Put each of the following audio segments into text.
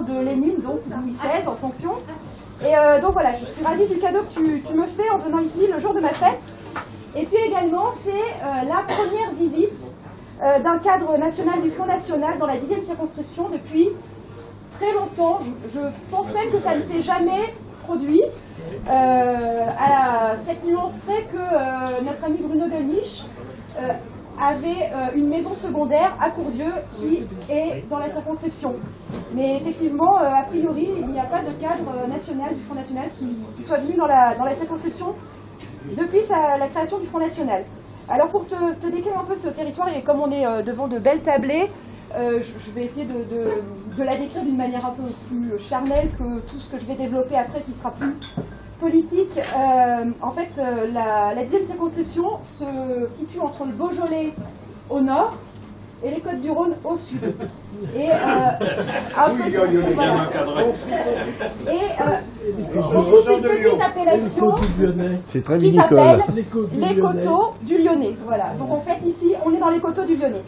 de Lénine, donc Louis XVI en fonction. Et donc voilà, je suis ravie du cadeau que tu me fais en venant ici le jour de ma fête. Et puis également, c'est la première visite d'un cadre national du Front National dans la 10e circonscription depuis très longtemps. Je pense même que ça ne s'est jamais produit, à cette nuance près que notre ami Bruno Gollnisch avait une maison secondaire à Courzieux qui est dans la circonscription. Mais effectivement, a priori, il n'y a pas de cadre national du Front National qui soit venu dans la circonscription depuis la création du Front National. Alors pour te décrire un peu ce territoire, et comme on est devant de belles tablées, je vais essayer de la décrire d'une manière un peu plus charnelle que tout ce que je vais développer après qui sera plus politique. En fait, la 10e circonscription se situe entre le Beaujolais au nord et les Côtes-du-Rhône au sud. Et une petite appellation qui s'appelle les Coteaux du Lyonnais. Voilà. Donc en fait ici, on est dans les Coteaux du Lyonnais.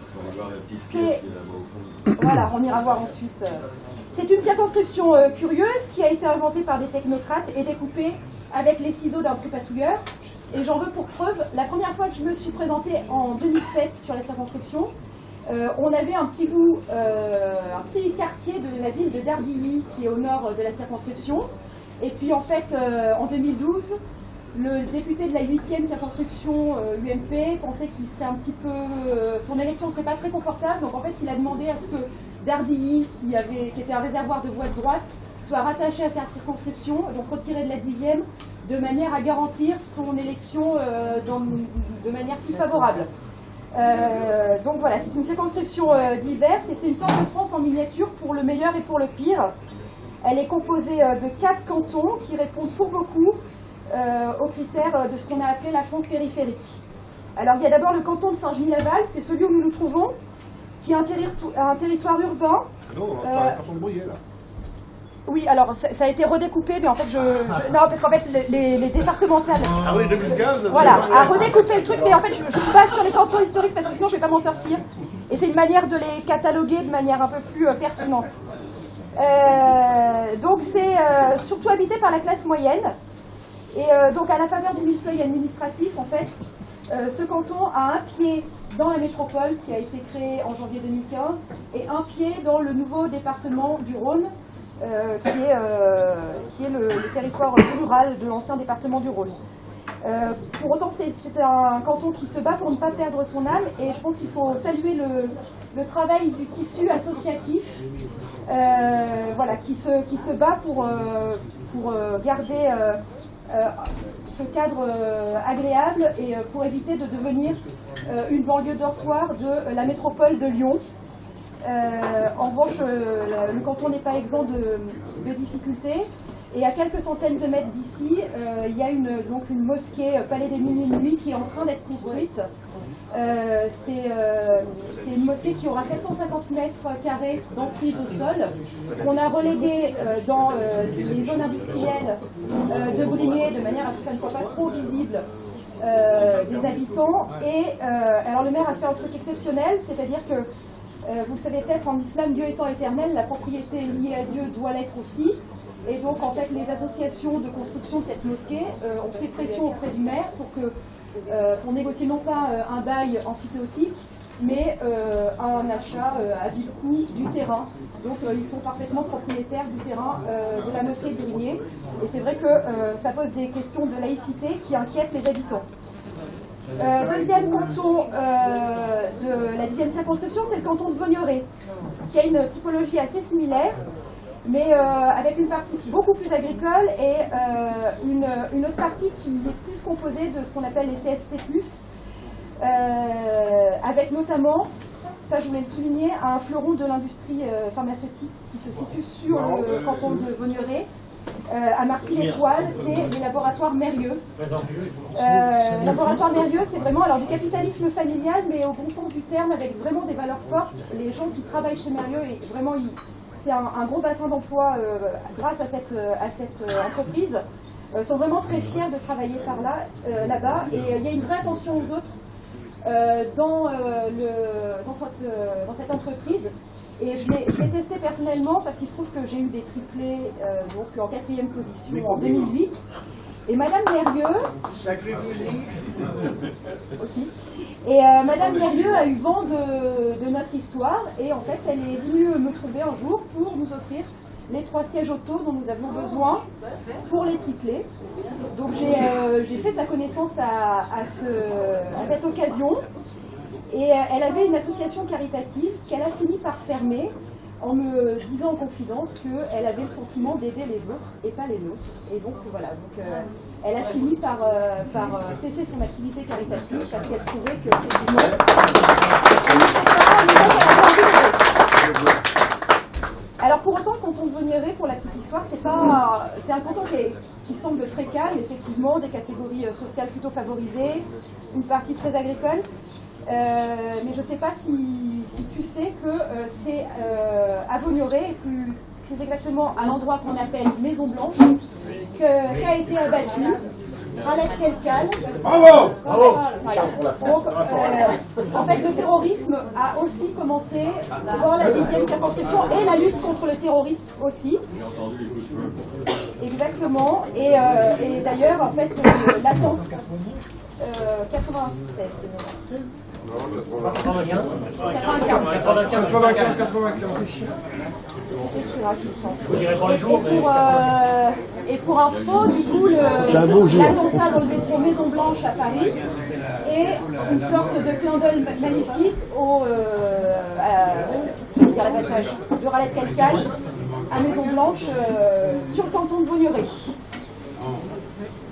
Voilà, on ira voir ensuite. C'est une circonscription curieuse qui a été inventée par des technocrates et découpée avec les ciseaux d'un tripatouilleur. Et j'en veux pour preuve, la première fois que je me suis présentée en 2007 sur la circonscription, on avait un petit quartier de la ville de Dardilly qui est au nord de la circonscription. Et puis en fait, en 2012, le député de la 8e circonscription UMP pensait qu'il serait un petit peu... son élection ne serait pas très confortable, donc en fait il a demandé à ce que Dardilly, qui était un réservoir de voix de droite, soit rattaché à sa circonscription, donc retiré de la 10e, de manière à garantir son élection de manière plus favorable. Donc voilà, c'est une circonscription diverse et c'est une sorte de France en miniature pour le meilleur et pour le pire. Elle est composée de 4 cantons qui répondent pour beaucoup aux critères de ce qu'on a appelé la France périphérique. Alors il y a d'abord le canton de Saint-Genis-Laval, c'est celui où nous nous trouvons, qui est un territoire urbain. Non, on a un canton de Bruyères là. Oui, alors ça a été redécoupé, mais en fait non, parce qu'en fait les départementales. Ah oui, 2015. Voilà, à redécouper le truc, mais en fait je me base sur les cantons historiques parce que sinon je ne vais pas m'en sortir. Et c'est une manière de les cataloguer de manière un peu plus pertinente. Donc c'est surtout habité par la classe moyenne. Et donc à la faveur du millefeuille administratif, en fait, ce canton a un pied dans la métropole qui a été créée en janvier 2015 et un pied dans le nouveau département du Rhône, qui est le territoire rural de l'ancien département du Rhône. Pour autant, c'est un canton qui se bat pour ne pas perdre son âme et je pense qu'il faut saluer le travail du tissu associatif voilà, qui se bat pour garder ce cadre agréable et pour éviter de devenir une banlieue dortoir de la métropole de Lyon. En revanche, le canton n'est pas exempt de difficultés. Et à quelques centaines de mètres d'ici, il y a donc une mosquée Palais des Mille et une Nuits qui est en train d'être construite. C'est une mosquée qui aura 750 mètres carrés d'emprise au sol, qu'on a relégué dans les zones industrielles de Brignais de manière à ce que ça ne soit pas trop visible des habitants. Et alors le maire a fait un truc exceptionnel, c'est-à-dire que vous le savez peut-être, en islam, Dieu étant éternel, la propriété liée à Dieu doit l'être aussi. Et donc, en fait, les associations de construction de cette mosquée ont fait pression auprès du maire pour négocier non pas un bail amphithéotique, mais un achat à vil coût du terrain. Donc, ils sont parfaitement propriétaires du terrain de la mosquée de Brignais. Et c'est vrai que ça pose des questions de laïcité qui inquiètent les habitants. Deuxième canton de la 10e circonscription, c'est le canton de Vaugneray, qui a une typologie assez similaire, mais avec une partie beaucoup plus agricole et une autre partie qui est plus composée de ce qu'on appelle les CSC+, avec notamment, ça je voulais le souligner, un fleuron de l'industrie pharmaceutique qui se situe sur le canton de Vaugneray. À Marcy-l'Étoile, c'est le laboratoire Mérieux. Laboratoire Mérieux, c'est vraiment alors, du capitalisme familial, mais au bon sens du terme, avec vraiment des valeurs fortes. Les gens qui travaillent chez Mérieux, et vraiment, c'est un gros bassin d'emploi grâce à cette entreprise, sont vraiment très fiers de travailler là-bas. Et il y a une vraie attention aux autres. Dans dans cette entreprise. Et je l'ai testé personnellement parce qu'il se trouve que j'ai eu des triplés donc en 4e position en 2008. Et Madame Mérieux aussi. Et Madame Mérieux a eu vent de notre histoire et en fait elle est venue me trouver un jour pour nous offrir les 3 sièges auto dont nous avions besoin pour les triplés. Donc j'ai fait sa connaissance à cette occasion. Et elle avait une association caritative qu'elle a fini par fermer en me disant en confidence qu'elle avait le sentiment d'aider les autres et pas les nôtres. Et donc voilà, elle a fini par cesser son activité caritative parce qu'elle trouvait que Alors pour autant, le canton de Vaugneray, pour la petite histoire, c'est un canton qui semble très calme, effectivement, des catégories sociales plutôt favorisées, une partie très agricole. Mais je ne sais pas si tu sais que c'est à Vaugneray, plus exactement à l'endroit qu'on appelle Maison Blanche, qu'a été abattu Raled Kelkal. Bravo! Voilà. Donc, en fait, le terrorisme a aussi commencé dans la 10e circonscription et la lutte contre le terrorisme aussi. Exactement. Et d'ailleurs, en fait, l'attente 96. 95. Je dirais pas un jour, et pour info, du coup, l'attentat dans le métro Maison Blanche à Paris est une sorte de clin d'œil magnifique à la passage de Raled Kelkal à Maison Blanche sur le canton de Vaugneray.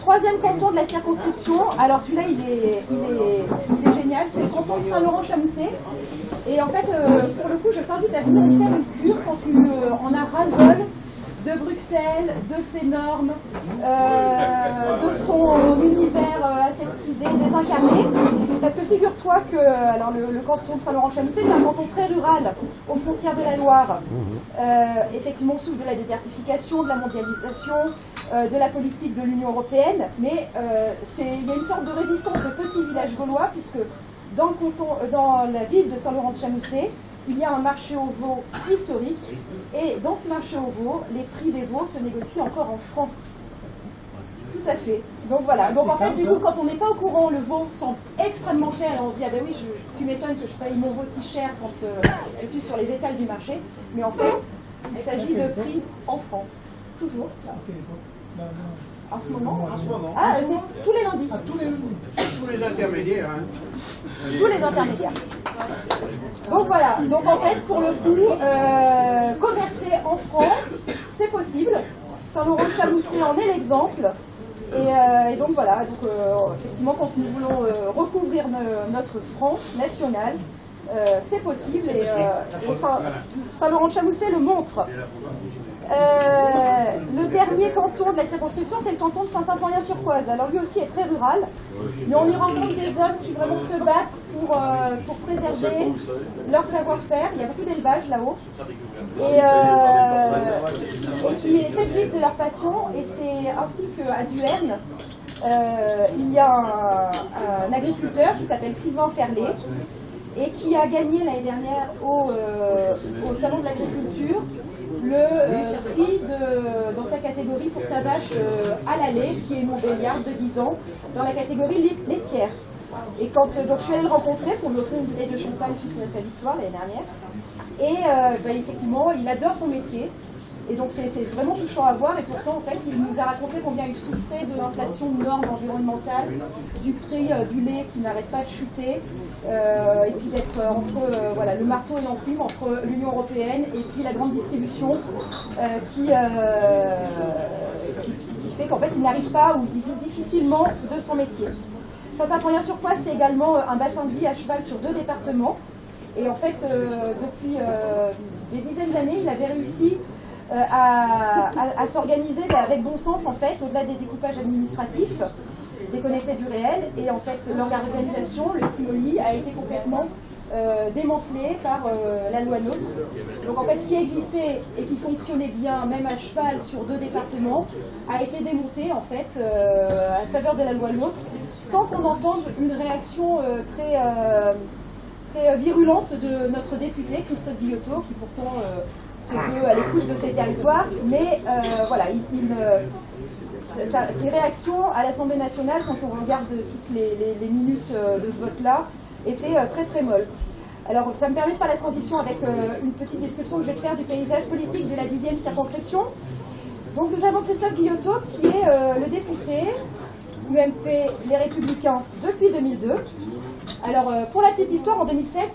3e canton de la circonscription, alors celui-là il est génial, c'est le canton de Saint-Laurent-Chamousset. Et en fait, pour le coup, je t'invite à venir y faire une cure quand tu en as ras-le-bol de Bruxelles, de ses normes, de son univers aseptisé, désincarné. Parce que figure-toi que alors le canton de Saint-Laurent-Chamousset est un canton très rural, aux frontières de la Loire. Effectivement, souffre de la désertification, de la mondialisation, de la politique de l'Union européenne, mais il y a une sorte de résistance de petits villages gaulois, puisque dans la ville de Saint-Laurent-Chamousset, il y a un marché aux veaux historique, et dans ce marché aux veaux, les prix des veaux se négocient encore en francs. Tout à fait. Donc voilà. Donc en fait, du coup, quand on n'est pas au courant, le veau semble extrêmement cher, et on se dit, ah ben oui, tu m'étonnes que je paye mon veau si cher quand je suis sur les étals du marché, mais en fait, il s'agit de prix en francs. Toujours. En ce moment. Ah, c'est tous les lundis. Tous les intermédiaires. Tous les intermédiaires. Donc voilà. Donc en fait, pour le coup, commercer en francs, c'est possible. Saint-Laurent-Chamousset en est l'exemple. Et donc voilà. Donc effectivement, quand nous voulons recouvrir notre franc national, c'est possible. Et Saint-Laurent-Chamousset le montre. Le dernier canton de la circonscription, c'est le canton de Saint-Symphorien-sur-Coise. Alors lui aussi est très rural, mais on y rencontre des hommes qui vraiment se battent pour préserver leur savoir-faire. Il y a beaucoup d'élevage là-haut. Et qui essaient de vivre de leur passion. Et c'est ainsi qu'à Duerne, il y a un agriculteur qui s'appelle Sylvain Ferlet, et qui a gagné l'année dernière au Salon de l'Agriculture le prix dans sa catégorie pour sa vache à la lait, qui est Montbéliard de 10 ans, dans la catégorie laitière. Et donc je suis allée le rencontrer pour lui offrir une bouteille de champagne suite à sa victoire l'année dernière. Et effectivement, il adore son métier. Et donc c'est vraiment touchant à voir, et pourtant en fait il nous a raconté combien il souffrait de l'inflation de normes environnementales, du prix du lait qui n'arrête pas de chuter, et puis d'être entre le marteau et l'enclume entre l'Union européenne et puis la grande distribution qui fait qu'en fait il n'arrive pas ou il vit difficilement de son métier. Saint-Symphorien-sur-Coise, c'est également un bassin de vie à cheval sur 2 départements, et en fait depuis des dizaines d'années il avait réussi à s'organiser avec bon sens, en fait, au-delà des découpages administratifs, déconnectés du réel. Et en fait, leur organisation, le SIMOLI, a été complètement démantelé par la loi NOTRe. Donc en fait, ce qui existait et qui fonctionnait bien, même à cheval sur 2 départements, a été démonté, en fait, à faveur de la loi NOTRe, sans qu'on entende une réaction très virulente de notre député, Christophe Guillotot, qui pourtant se veut à l'écoute de ces territoires, mais voilà, ses réactions à l'Assemblée nationale, quand on regarde toutes les minutes de ce vote-là, étaient très très molles. Alors ça me permet de faire la transition avec une petite description que je vais te faire du paysage politique de la 10e circonscription. Donc nous avons Christophe Guillotot qui est le député UMP Les Républicains depuis 2002. Alors pour la petite histoire, en 2007,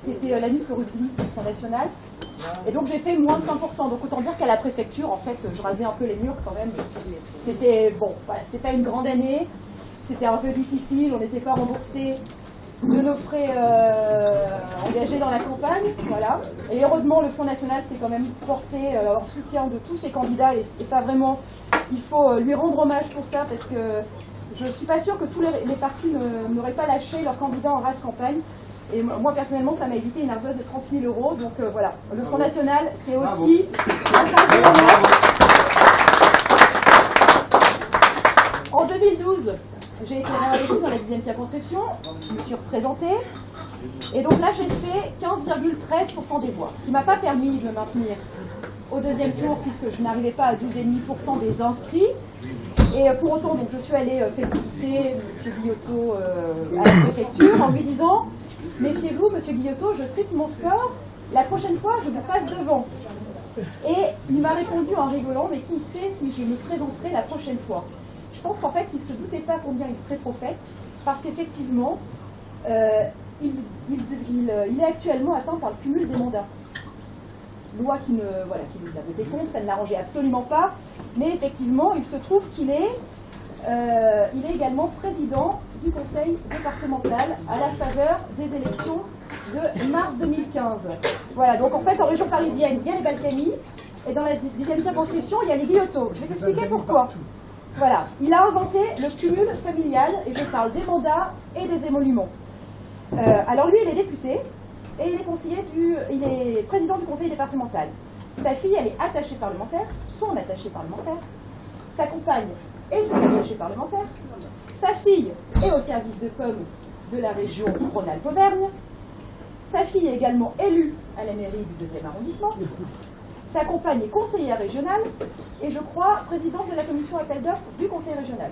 c'était l'anus horribilis du Front National. Et donc j'ai fait moins de 5%. Donc autant dire qu'à la préfecture, en fait, je rasais un peu les murs quand même. C'était bon, voilà, c'était pas une grande année. C'était un peu difficile, on n'était pas remboursé de nos frais engagés dans la campagne, voilà. Et heureusement, le Front National s'est quand même porté en soutien de tous ses candidats, et ça vraiment, il faut lui rendre hommage pour ça, parce que je ne suis pas sûre que tous les partis n'auraient pas lâché leurs candidats en race campagne. Et moi, personnellement, ça m'a évité une ardoise de 30 000 €. Donc voilà, le Front National, c'est aussi en 2012. J'ai été réélectée dans la 10e circonscription, je me suis représentée, et donc là j'ai fait 15,13% des voix, ce qui ne m'a pas permis de me maintenir au deuxième tour, puisque je n'arrivais pas à 12,5% des inscrits. Et pour autant, donc, je suis allée féliciter M. Guillotot à la préfecture en lui disant « Méfiez-vous, M. Guillotot, je triple mon score, la prochaine fois je vous passe devant ». Et il m'a répondu en rigolant « Mais qui sait si je me présenterai la prochaine fois ?» Je pense qu'en fait, il ne se doutait pas combien il serait prophète, parce qu'effectivement, il est actuellement atteint par le cumul des mandats. Loi qui nous avait été contre, ça ne l'arrangeait absolument pas, mais effectivement, il se trouve qu'il est également président du conseil départemental à la faveur des élections de mars 2015. Voilà, donc en fait, en région parisienne, il y a les Balkany, et dans la 10e circonscription, il y a les Guillotot. Je vais t'expliquer pourquoi. Voilà, il a inventé le cumul familial, et je parle des mandats et des émoluments. Alors lui, il est député, et il est président du conseil départemental. Sa fille, elle est attachée parlementaire, son attaché parlementaire. Sa compagne est son attaché parlementaire. Sa fille est au service de com de la région Rhône-Alpes-Auvergne. Sa fille est également élue à la mairie du 2e arrondissement. Sa compagne est conseillère régionale et je crois présidente de la commission appel d'offres du conseil régional.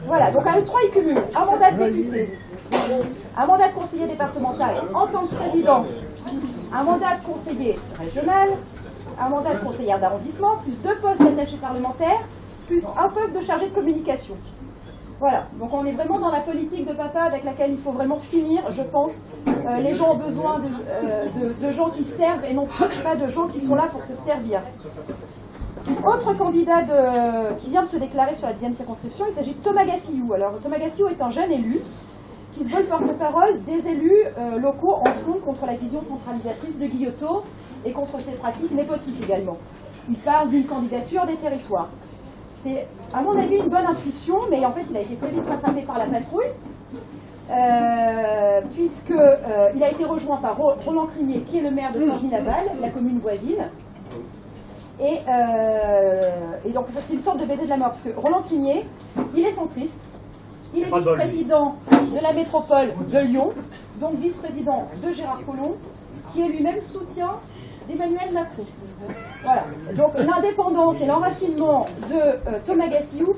Voilà, donc avec 3, il cumule un mandat de député, un mandat de conseiller départemental en tant que président, un mandat de conseiller régional, un mandat de conseillère d'arrondissement, plus 2 postes d'attaché parlementaire, plus un poste de chargé de communication. Voilà, donc on est vraiment dans la politique de papa avec laquelle il faut vraiment finir, je pense. Les gens ont besoin de gens qui servent et non pas de gens qui sont là pour se servir. Autre candidat qui vient de se déclarer sur la 10e circonscription, il s'agit de Thomas Gassillou. Alors Thomas Gassillou est un jeune élu qui se veut le porte-parole des élus locaux en front contre la vision centralisatrice de Guillotot et contre ses pratiques népotiques également. Il parle d'une candidature des territoires. C'est, à mon avis, une bonne intuition, mais en fait, il a été très vite rattrapé par la patrouille, puisqu'il a été rejoint par Roland Crinier, qui est le maire de Saint-Genis-Laval, la commune voisine. Et donc, c'est une sorte de baiser de la mort, parce que Roland Crinier, il est centriste, il est vice-président de la métropole de Lyon, donc vice-président de Gérard Collomb, qui est lui-même soutien d'Emmanuel Macron. Voilà. Donc l'indépendance et l'enracinement de Thomas Gassillou,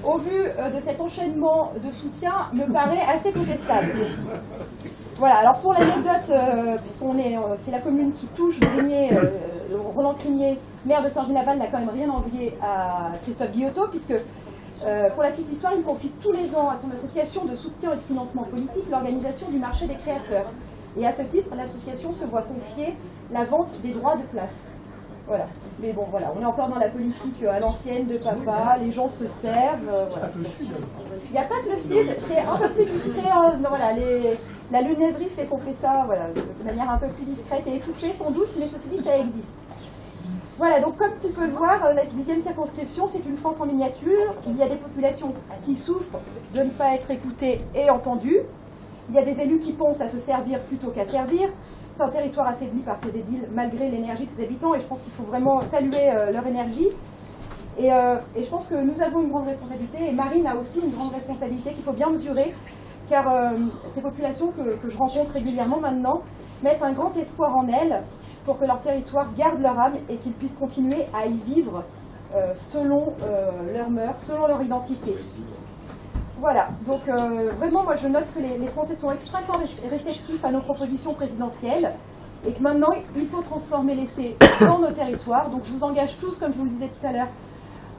au vu de cet enchaînement de soutien, me paraît assez contestable. Voilà, alors pour l'anecdote, c'est la commune qui touche Grigné, Roland Crinier, maire de Saint-Genis-Laval, n'a quand même rien envié à Christophe Guillotot, puisque pour la petite histoire, il confie tous les ans à son association de soutien et de financement politique l'organisation du marché des créateurs. Et à ce titre, l'association se voit confier la vente des droits de place. Voilà. Mais bon, voilà, on est encore dans la politique à l'ancienne de papa, les gens se servent. Voilà. Il n'y a pas que le Sud, c'est un peu plus discret. Voilà, la lunaiserie fait qu'on fait ça voilà, de manière un peu plus discrète et étouffée, sans doute, mais ceci dit, ça existe. Voilà, donc comme tu peux le voir, la 10e circonscription, c'est une France en miniature. Il y a des populations qui souffrent de ne pas être écoutées et entendues. Il y a des élus qui pensent à se servir plutôt qu'à servir. C'est un territoire affaibli par ses édiles, malgré l'énergie de ses habitants, et je pense qu'il faut vraiment saluer leur énergie. Et je pense que nous avons une grande responsabilité, et Marine a aussi une grande responsabilité qu'il faut bien mesurer, car ces populations que je rencontre régulièrement maintenant mettent un grand espoir en elles pour que leur territoire garde leur âme et qu'ils puissent continuer à y vivre selon leurs mœurs, selon leur identité. Voilà, donc vraiment moi je note que les Français sont extrêmement réceptifs à nos propositions présidentielles et que maintenant il faut transformer l'essai dans nos territoires. Donc je vous engage tous, comme je vous le disais tout à l'heure,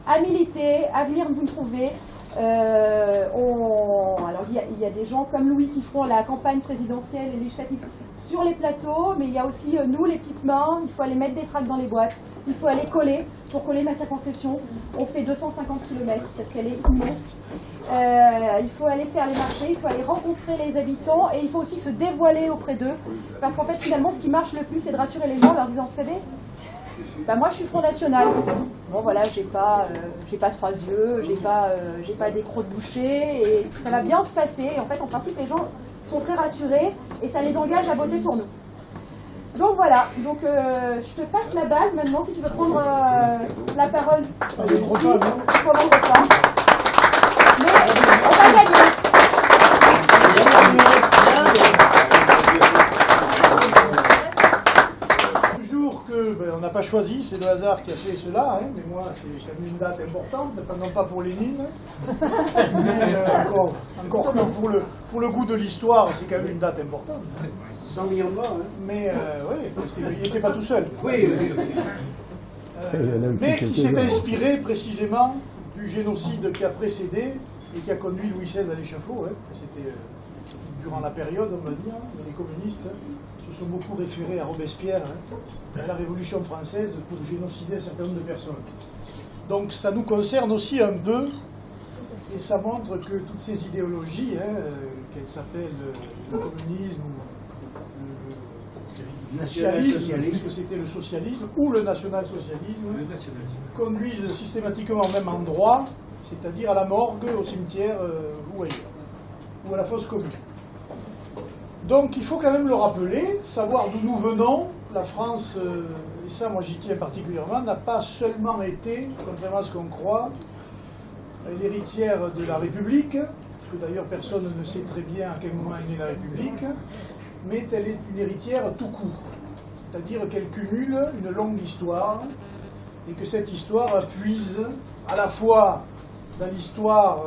à militer, à venir vous trouver. Alors il y a des gens comme Louis qui feront la campagne présidentielle et législative sur les plateaux, mais il y a aussi nous, les petites mains. Il faut aller mettre des tracts dans les boîtes, il faut aller coller. Pour coller ma circonscription, on fait 250 km parce qu'elle est immense. Il faut aller faire les marchés, il faut aller rencontrer les habitants et il faut aussi se dévoiler auprès d'eux. Parce qu'en fait, finalement, ce qui marche le plus, c'est de rassurer les gens en leur disant, vous savez, moi je suis Front National. Bon voilà, j'ai pas 3 yeux, j'ai pas des crocs de boucher et ça va bien se passer. Et en fait, en principe, les gens sont très rassurés et ça les engage à voter pour nous. Donc voilà, donc je te passe la balle maintenant si tu veux prendre la parole pendant le repas. Mais on va gagner. Toujours que on n'a pas choisi, c'est le hasard qui a fait cela, hein, mais moi c'est quand même une date importante, non pas pour Lénine, mais encore que pour le goût de l'histoire, c'est quand même une date importante. 100 millions de morts, hein. Mais oui, parce qu'il n'était pas tout seul. Oui. Mais qui s'est inspiré précisément du génocide qui a précédé et qui a conduit Louis XVI à l'échafaud. Hein. C'était durant la période, on va dire, les communistes se sont beaucoup référés à Robespierre et à la Révolution française pour génocider un certain nombre de personnes. Donc ça nous concerne aussi un peu, et ça montre que toutes ces idéologies, qu'elles s'appellent le communisme ou le socialisme, puisque c'était le socialisme, ou le national-socialisme, conduisent systématiquement au même endroit, c'est-à-dire à la morgue, au cimetière ou ailleurs, ou à la fosse commune. Donc il faut quand même le rappeler, savoir d'où nous venons. La France, et ça moi j'y tiens particulièrement, n'a pas seulement été, contrairement à ce qu'on croit, l'héritière de la République, parce que d'ailleurs personne ne sait très bien à quel moment est née la République, mais elle est une héritière tout court, c'est-à-dire qu'elle cumule une longue histoire, et que cette histoire puise à la fois dans l'histoire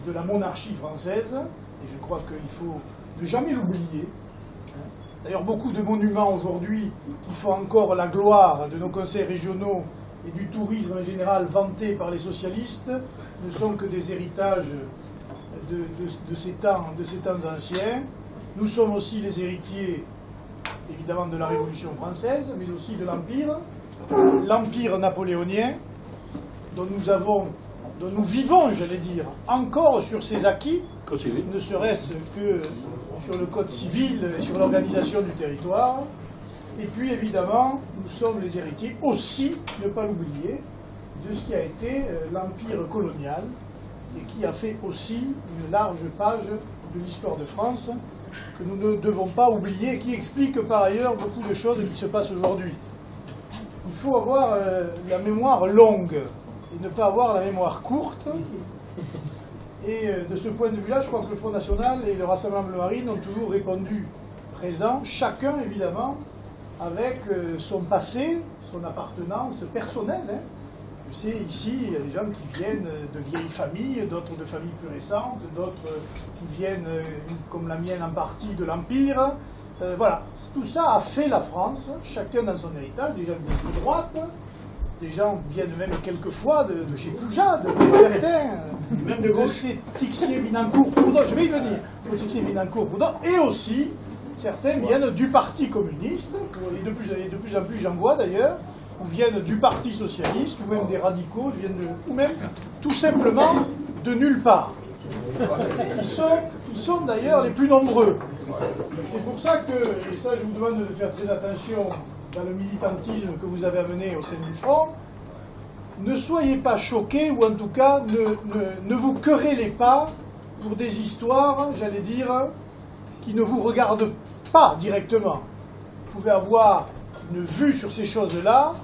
de la monarchie française, et je crois qu'il faut ne jamais l'oublier. D'ailleurs, beaucoup de monuments aujourd'hui qui font encore la gloire de nos conseils régionaux et du tourisme en général vanté par les socialistes ne sont que des héritages de ces temps anciens. Nous sommes aussi les héritiers, évidemment, de la Révolution française, mais aussi de l'Empire napoléonien, dont nous vivons, j'allais dire, encore sur ses acquis, ne serait-ce que sur le code civil et sur l'organisation du territoire. Et puis, évidemment, nous sommes les héritiers aussi, ne pas l'oublier, de ce qui a été l'Empire colonial et qui a fait aussi une large page de l'histoire de France que nous ne devons pas oublier et qui explique par ailleurs beaucoup de choses qui se passent aujourd'hui. Il faut avoir la mémoire longue et ne pas avoir la mémoire courte. Et de ce point de vue-là, je crois que le Front National et le Rassemblement Bleu Marine ont toujours répondu présents, chacun évidemment, avec son passé, son appartenance personnelle. Hein. Je sais, ici, il y a des gens qui viennent de vieilles familles, d'autres de familles plus récentes, d'autres qui viennent, comme la mienne en partie, de l'Empire. Voilà, tout ça a fait la France, chacun dans son héritage, des gens viennent de droite, des gens viennent même quelquefois de chez Poujade, certains, même de ces Tixier-Vinancourt-Proudhon, je vais y venir, de Tixier-Vinancourt-Proudhon, et aussi, certains viennent du Parti communiste, et de plus en plus j'en vois d'ailleurs, ou viennent du Parti socialiste, ou même des radicaux, ou même tout simplement de nulle part. Ils sont d'ailleurs les plus nombreux. C'est pour ça que, et ça je vous demande de faire très attention dans le militantisme que vous avez amené au sein du Front, ne soyez pas choqués, ou en tout cas ne vous querellez pas pour des histoires, j'allais dire, qui ne vous regardent pas directement. Vous pouvez avoir une vue sur ces choses-là,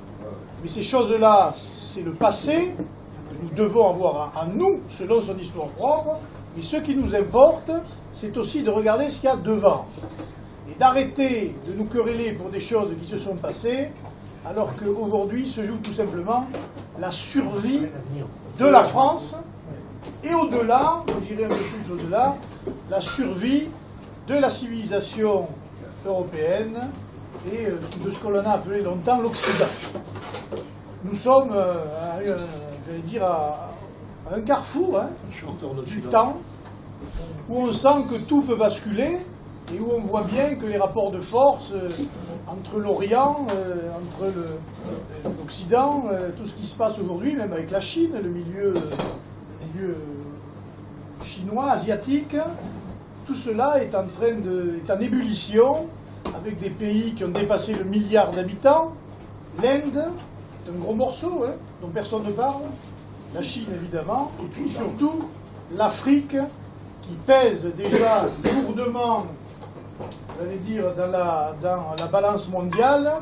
mais ces choses-là, c'est le passé que nous devons avoir à nous, selon son histoire propre, Et ce qui nous importe, c'est aussi de regarder ce qu'il y a devant. Et d'arrêter de nous quereller pour des choses qui se sont passées, alors qu'aujourd'hui se joue tout simplement la survie de la France, et au-delà, j'irai un peu plus au-delà, la survie de la civilisation européenne et de ce qu'on a appelé longtemps l'Occident. Nous sommes, j'allais dire, à un carrefour du temps, où on sent que tout peut basculer, et où on voit bien que les rapports de force entre l'Orient, entre l'Occident, tout ce qui se passe aujourd'hui, même avec la Chine, le milieu chinois, asiatique, tout cela est en ébullition, avec des pays qui ont dépassé le milliard d'habitants. L'Inde, c'est un gros morceau, dont personne ne parle, la Chine évidemment, et puis surtout l'Afrique, qui pèse déjà lourdement, j'allais dire, dans la balance mondiale,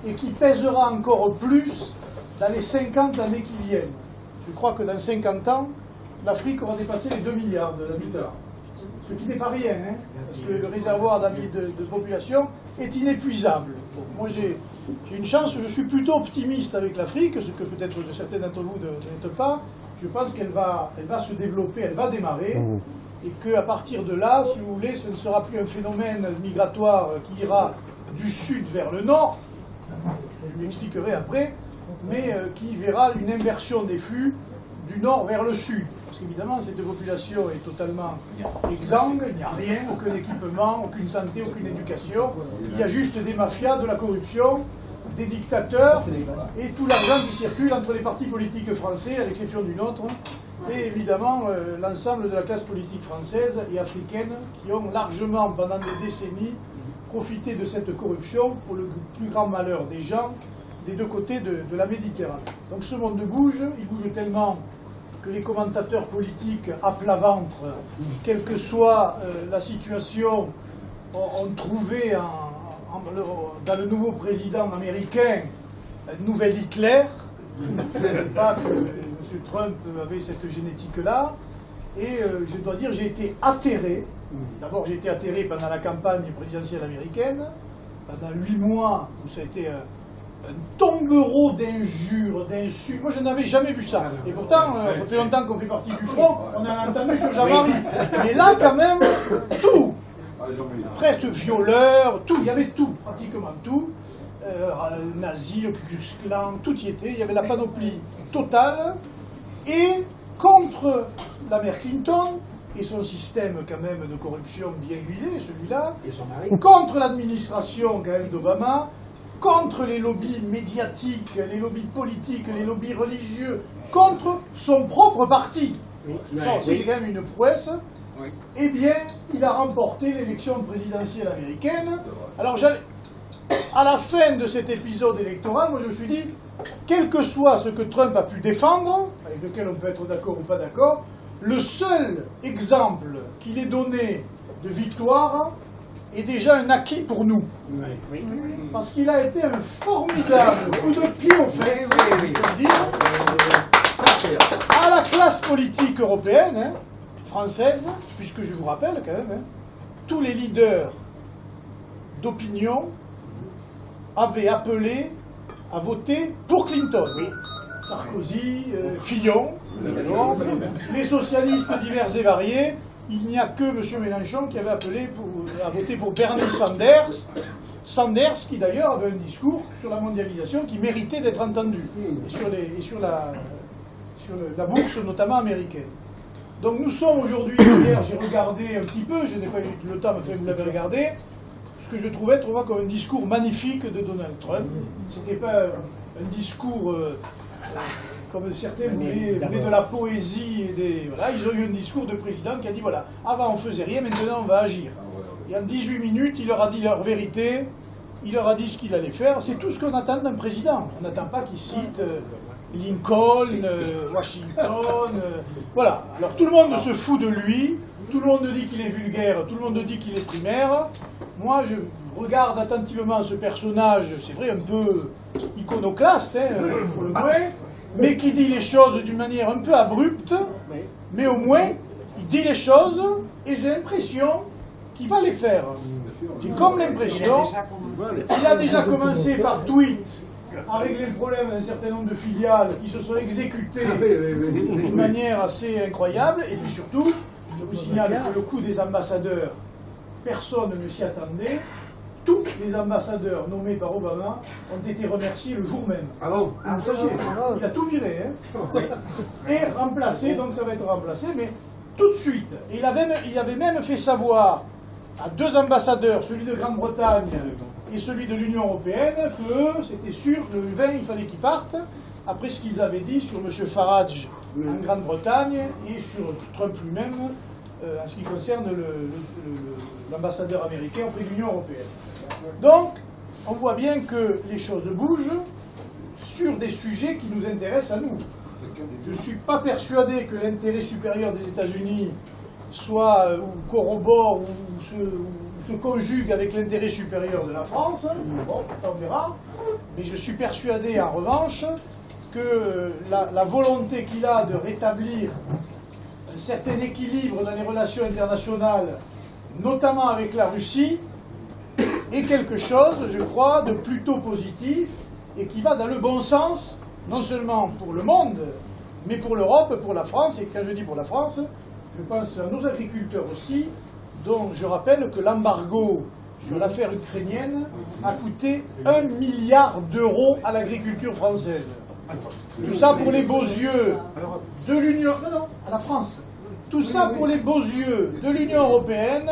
et qui pèsera encore plus dans les 50 années qui viennent. Je crois que dans 50 ans, l'Afrique aura dépassé les 2 milliards d'habitants. Ce qui n'est pas rien, parce que le réservoir de population est inépuisable. Bon, moi j'ai une chance, je suis plutôt optimiste avec l'Afrique, ce que peut-être certains d'entre vous n'êtes pas. Je pense qu'elle va se développer, elle va démarrer, et qu'à partir de là, si vous voulez, ce ne sera plus un phénomène migratoire qui ira du sud vers le nord, je l'expliquerai après, mais qui verra une inversion des flux du nord vers le sud. Parce qu'évidemment, cette population est totalement exsangue, il n'y a rien, aucun équipement, aucune santé, aucune éducation. Il y a juste des mafias, de la corruption, des dictateurs, et tout l'argent qui circule entre les partis politiques français, à l'exception du nôtre, et évidemment l'ensemble de la classe politique française et africaine, qui ont largement, pendant des décennies, profité de cette corruption pour le plus grand malheur des gens des deux côtés de la Méditerranée. Donc ce monde bouge, il bouge tellement que les commentateurs politiques à plat ventre, quelle que soit la situation, ont trouvé dans le nouveau président américain un nouvel Hitler. Je ne savais pas que M. Trump avait cette génétique-là. Et je dois dire, j'ai été atterré. D'abord, j'ai été atterré pendant la campagne présidentielle américaine, pendant 8 mois, où ça a été un tombereau d'injures, d'insultes. Moi, je n'avais jamais vu ça. Et pourtant, ça fait longtemps qu'on fait partie du front, on a entendu sur Jamari. Mais là, quand même, tout. Prêtre violeur, tout. Il y avait tout, pratiquement tout. Nazis, le Ku Klux Klan, tout y était. Il y avait la panoplie totale. Et contre la mère Clinton, et son système quand même de corruption bien huilé, celui-là, contre l'administration quand même d'Obama, contre les lobbies médiatiques, les lobbies politiques, les lobbies religieux, contre son propre parti. Ça aussi, c'est quand même une prouesse. Eh bien, il a remporté l'élection présidentielle américaine. Alors, à la fin de cet épisode électoral, moi je me suis dit, quel que soit ce que Trump a pu défendre, avec lequel on peut être d'accord ou pas d'accord, le seul exemple qu'il ait donné de victoire est déjà un acquis pour nous. Parce qu'il a été un formidable coup de pied aux fesses, à la classe politique européenne, française, puisque je vous rappelle quand même, tous les leaders d'opinion avaient appelé à voter pour Clinton. Sarkozy, Fillon, les socialistes divers et variés. Il n'y a que M. Mélenchon qui avait appelé à voter pour Bernie Sanders. Sanders, qui d'ailleurs avait un discours sur la mondialisation qui méritait d'être entendu, et sur la bourse notamment américaine. Donc nous sommes aujourd'hui, hier j'ai regardé un petit peu, je n'ai pas eu le temps, mais vous l'avez regardé, ce que je trouvais comme un discours magnifique de Donald Trump. C'était pas un discours comme certains voulaient de la poésie et des. Voilà, ils ont eu un discours de président qui a dit voilà, avant on faisait rien, maintenant on va agir. Et en 18 minutes, il leur a dit leur vérité, il leur a dit ce qu'il allait faire. C'est tout ce qu'on attend d'un président. On n'attend pas qu'il cite Lincoln, Washington. Voilà. Alors tout le monde se fout de lui, tout le monde dit qu'il est vulgaire, tout le monde dit qu'il est primaire. Moi, je regarde attentivement ce personnage, c'est vrai, un peu iconoclaste, pour le moins, mais qui dit les choses d'une manière un peu abrupte, mais au moins, il dit les choses et j'ai l'impression qu'il va les faire. J'ai comme l'impression qu'il a déjà commencé par tweet à régler le problème d'un certain nombre de filiales qui se sont exécutées d'une manière assez incroyable. Et puis surtout, je vous signale que le coup des ambassadeurs, personne ne s'y attendait. Tous les ambassadeurs nommés par Obama ont été remerciés le jour même. Ah bon? Vous sachiez, il a tout viré, hein. Et remplacé, donc ça va être remplacé, mais tout de suite. Et il avait même fait savoir à 2 ambassadeurs, celui de Grande-Bretagne et celui de l'Union européenne, que c'était sûr, le 20, il fallait qu'ils partent, après ce qu'ils avaient dit sur M. Farage en Grande-Bretagne et sur Trump lui-même, en ce qui concerne l'ambassadeur américain auprès de l'Union européenne. Donc, on voit bien que les choses bougent sur des sujets qui nous intéressent à nous. Je ne suis pas persuadé que l'intérêt supérieur des États-Unis soit ou corrobore ou se conjugue avec l'intérêt supérieur de la France. Bon, on verra. Mais je suis persuadé en revanche que la volonté qu'il a de rétablir un certain équilibre dans les relations internationales, notamment avec la Russie, est quelque chose, je crois, de plutôt positif et qui va dans le bon sens, non seulement pour le monde, mais pour l'Europe, pour la France. Et quand je dis pour la France, je pense à nos agriculteurs aussi, dont je rappelle que l'embargo sur l'affaire ukrainienne a coûté 1 milliard d'euros à l'agriculture française. Tout ça pour les beaux yeux de l'Union... Non, à la France. Tout ça pour les beaux yeux de l'Union européenne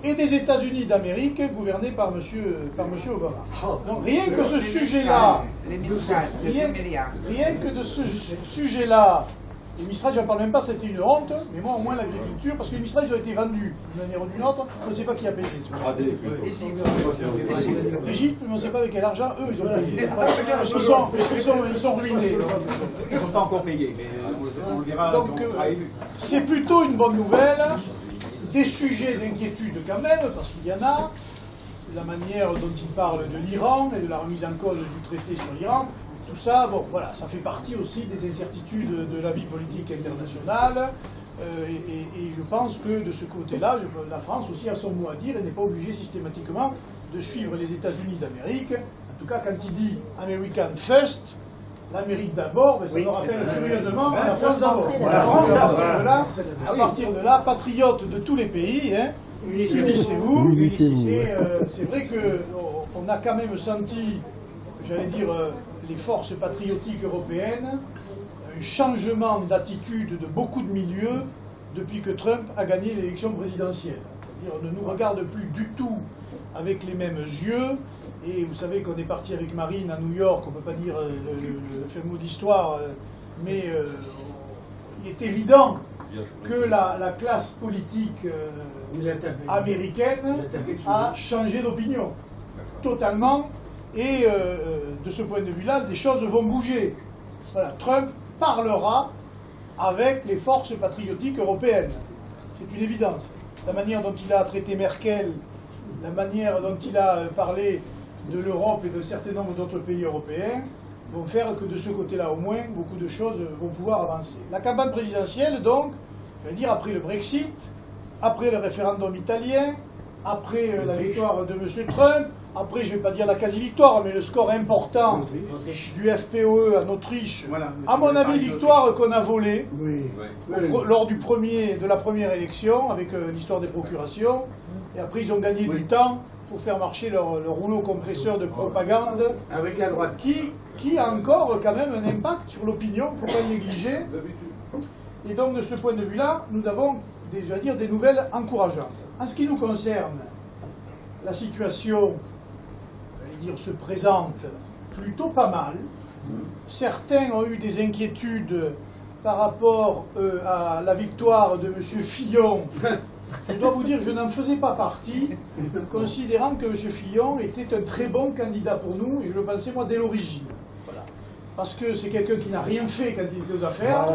et des États-Unis d'Amérique, gouvernés par monsieur Obama. Donc rien que ce sujet-là, rien que de ce sujet-là, les Mistral, je n'en parle même pas, c'était une honte, mais moi au moins l'agriculture, parce que les Mistral, ils ont été vendus d'une manière ou d'une autre, on ne sait pas qui a payé. L'Égypte, mais on ne sait pas avec quel argent, eux, ils ont payé. Parce qu'ils sont ruinés. Ils ne sont pas encore payés, mais on le verra donc, quand on sera élu. c'est plutôt une bonne nouvelle, des sujets d'inquiétude quand même, parce qu'il y en a, la manière dont il parle de l'Iran et de la remise en cause du traité sur l'Iran. Tout ça, bon, voilà, ça fait partie aussi des incertitudes de la vie politique internationale. Et je pense que de ce côté-là, la France aussi a son mot à dire et n'est pas obligée systématiquement de suivre les États-Unis d'Amérique. En tout cas, quand il dit American First, l'Amérique d'abord, ça me rappelle furieusement la France d'abord. La France d'abord. À partir de là, patriotes de tous les pays, hein, unissez-vous. Et c'est vrai qu'on a quand même senti, j'allais dire, les forces patriotiques européennes, un changement d'attitude de beaucoup de milieux depuis que Trump a gagné l'élection présidentielle. On ne nous regarde plus du tout avec les mêmes yeux, et vous savez qu'on est parti avec Marine à New York, on ne peut pas dire le fait mot d'histoire, mais il est évident que la classe politique américaine a changé d'opinion, totalement. Et de ce point de vue-là, des choses vont bouger. Voilà, Trump parlera avec les forces patriotiques européennes. C'est une évidence. La manière dont il a traité Merkel, la manière dont il a parlé de l'Europe et d'un certain nombre d'autres pays européens vont faire que de ce côté-là, au moins, beaucoup de choses vont pouvoir avancer. La campagne présidentielle, donc, je vais dire, après le Brexit, après le référendum italien, après la victoire de M. Trump, après, je ne vais pas dire la quasi-victoire, mais le score important du FPÖ en Autriche, à mon avis, victoire qu'on a volée lors de la première élection, avec l'histoire des procurations. Et après, ils ont gagné du temps pour faire marcher leur rouleau compresseur de propagande, Avec la droite. qui a encore quand même un impact sur l'opinion, il ne faut pas le négliger. Et donc, de ce point de vue-là, nous avons déjà dire des nouvelles encourageantes. En ce qui nous concerne, la situation se présente plutôt pas mal. Certains ont eu des inquiétudes par rapport à la victoire de M. Fillon. Je dois vous dire que je n'en faisais pas partie, considérant que M. Fillon était un très bon candidat pour nous, et je le pensais moi dès l'origine. Voilà. Parce que c'est quelqu'un qui n'a rien fait quand il était aux affaires,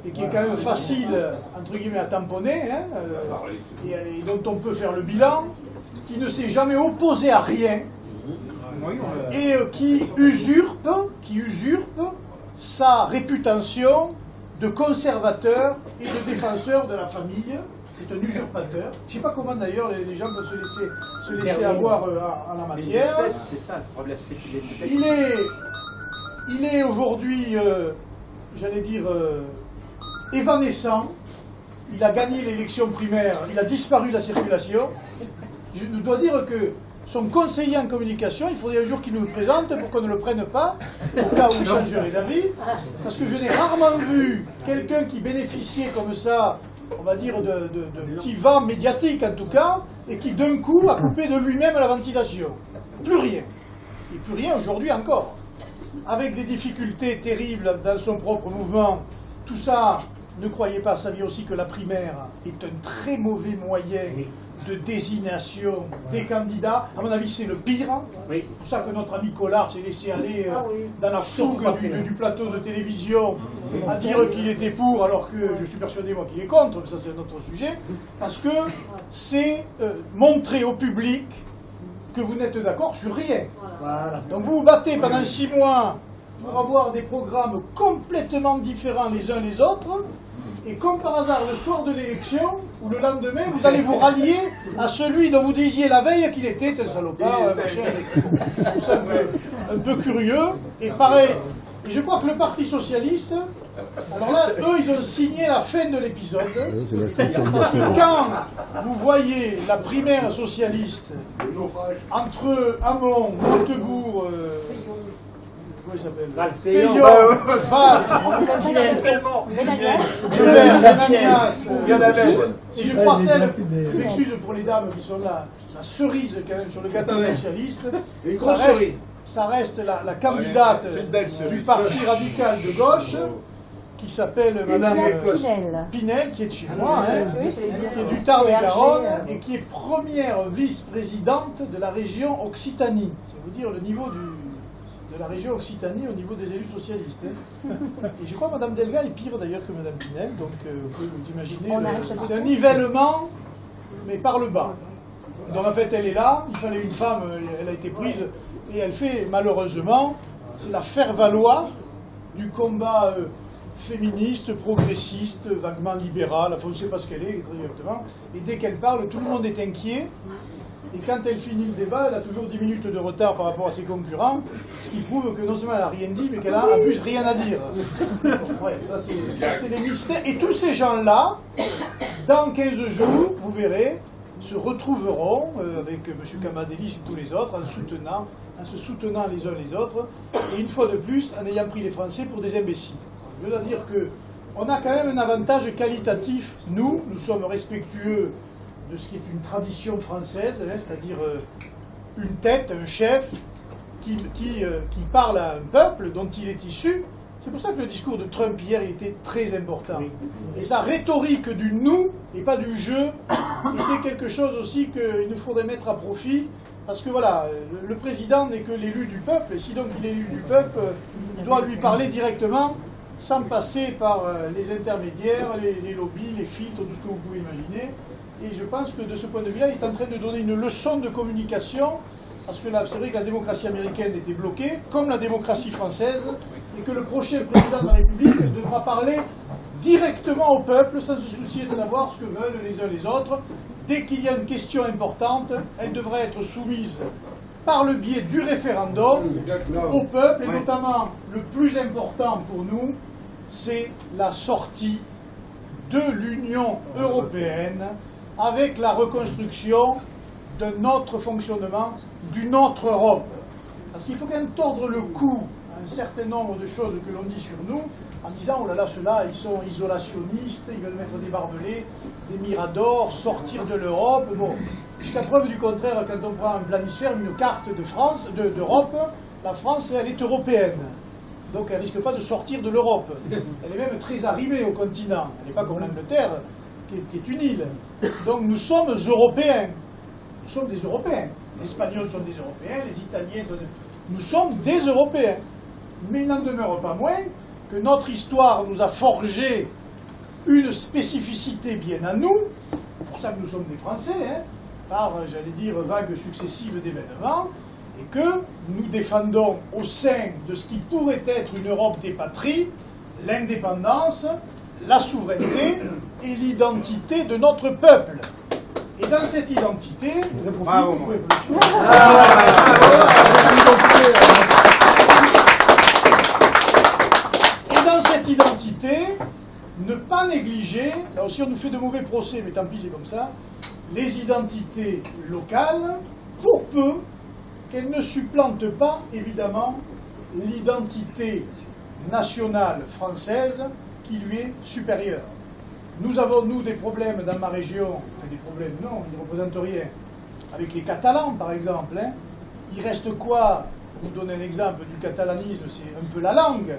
et qui est quand même facile, entre guillemets, à tamponner, hein, et dont on peut faire le bilan, qui ne s'est jamais opposé à rien, et qui usurpe sa réputation de conservateur et de défenseur de la famille. C'est un usurpateur. Je ne sais pas comment d'ailleurs les gens peuvent se laisser avoir en la matière. C'est ça le problème, c'est qu'il est Il est aujourd'hui, j'allais dire, évanescent. Il a gagné l'élection primaire, il a disparu de la circulation. Je dois dire que son conseiller en communication, il faudrait un jour qu'il nous le présente pour qu'on ne le prenne pas, au cas où il changerait d'avis. Parce que je n'ai rarement vu quelqu'un qui bénéficiait comme ça, on va dire, de petits vents médiatiques en tout cas, et qui d'un coup a coupé de lui-même la ventilation. Plus rien. Et plus rien aujourd'hui encore. Avec des difficultés terribles dans son propre mouvement, tout ça, ne croyez pas, saviez aussi que la primaire est un très mauvais moyen de désignation des candidats. À mon avis, c'est le pire. Oui. C'est pour ça que notre ami Collard s'est laissé aller dans la fourgue du plateau de télévision à dire qu'il était pour, alors que je suis persuadé, moi, qu'il est contre, mais ça c'est un autre sujet, parce que c'est montrer au public que vous n'êtes d'accord sur rien. Voilà. Donc vous vous battez pendant 6 mois pour avoir des programmes complètement différents les uns les autres, et comme par hasard, le soir de l'élection, ou le lendemain, vous allez vous rallier à celui dont vous disiez la veille qu'il était un salopard, machin, un peu curieux, et pareil. Et je crois que le Parti Socialiste, alors là, eux, ils ont signé la fin de l'épisode, parce que quand vous voyez la primaire socialiste entre Hamon, Montebourg, comment il s'appelle Payon, Benagnas, et je crois celle, je m'excuse pour les dames qui sont là, la cerise quand même sur le gâteau socialiste, ça reste la candidate du Parti radical de gauche, qui s'appelle Madame Pinel, qui est de chez moi, qui est du Tarn-et-Garonne, et qui est première vice-présidente de la région Occitanie. C'est vous dire le niveau de la région Occitanie au niveau des élus socialistes. Et je crois que Mme Delga est pire d'ailleurs que Mme Pinel, donc vous pouvez vous imaginer, c'est un nivellement, mais par le bas. Donc en fait, elle est là, il fallait une femme, elle a été prise, et elle fait malheureusement, c'est la faire-valoir du combat féministe, progressiste, vaguement libéral, enfin on ne sait pas ce qu'elle est exactement, et dès qu'elle parle, tout le monde est inquiet. Et quand elle finit le débat, elle a toujours 10 minutes de retard par rapport à ses concurrents, ce qui prouve que non seulement elle n'a rien dit, mais qu'elle a en plus rien à dire. Bref, ça c'est les mystères. Et tous ces gens-là, dans 15 jours, vous verrez, se retrouveront avec M. Camadelis et tous les autres, en se soutenant les uns les autres, et une fois de plus, en ayant pris les Français pour des imbéciles. Je veux dire qu'on a quand même un avantage qualitatif. Nous sommes respectueux de ce qui est une tradition française, c'est-à-dire une tête, un chef qui parle à un peuple dont il est issu. C'est pour ça que le discours de Trump hier était très important. Et sa rhétorique du nous et pas du je était quelque chose aussi qu'il nous faudrait mettre à profit. Parce que voilà, le président n'est que l'élu du peuple, et si donc il est élu du peuple, il doit lui parler directement, sans passer par les intermédiaires, les lobbies, les filtres, tout ce que vous pouvez imaginer. Et je pense que de ce point de vue-là, il est en train de donner une leçon de communication, parce que là, c'est vrai que la démocratie américaine était bloquée, comme la démocratie française, et que le prochain président de la République devra parler directement au peuple, sans se soucier de savoir ce que veulent les uns les autres. Dès qu'il y a une question importante, elle devrait être soumise par le biais du référendum au peuple, et notamment le plus important pour nous, c'est la sortie de l'Union européenne avec la reconstruction de notre fonctionnement, d'une autre Europe. Parce qu'il faut quand même tordre le cou à un certain nombre de choses que l'on dit sur nous, en disant, oh là là, ceux-là, ils sont isolationnistes, ils veulent mettre des barbelés, des miradors, sortir de l'Europe. Bon, jusqu'à preuve du contraire, quand on prend un planisphère, une carte de France, d'Europe, la France, elle est européenne. Donc elle ne risque pas de sortir de l'Europe. Elle est même très arrivée au continent. Elle n'est pas comme l'Angleterre, qui est une île. Donc nous sommes européens. Nous sommes des Européens. Les Espagnols sont des Européens, les Italiens sont des... Nous sommes des Européens. Mais il n'en demeure pas moins que notre histoire nous a forgé une spécificité bien à nous. C'est pour ça que nous sommes des Français, par, j'allais dire, vagues successives d'événements. Et que nous défendons au sein de ce qui pourrait être une Europe des patries, l'indépendance, la souveraineté et l'identité de notre peuple. Et dans cette identité, Bravo. et dans cette identité, ne pas négliger, là aussi on nous fait de mauvais procès, mais tant pis c'est comme ça, les identités locales, pour peu qu'elles ne supplantent pas, évidemment, l'identité nationale française qui lui est supérieure. Nous avons, nous, des problèmes dans ma région, enfin des problèmes, non, ils ne représentent rien, avec les Catalans, par exemple. Hein. Il reste quoi? Pour vous donner un exemple du catalanisme, c'est un peu la langue,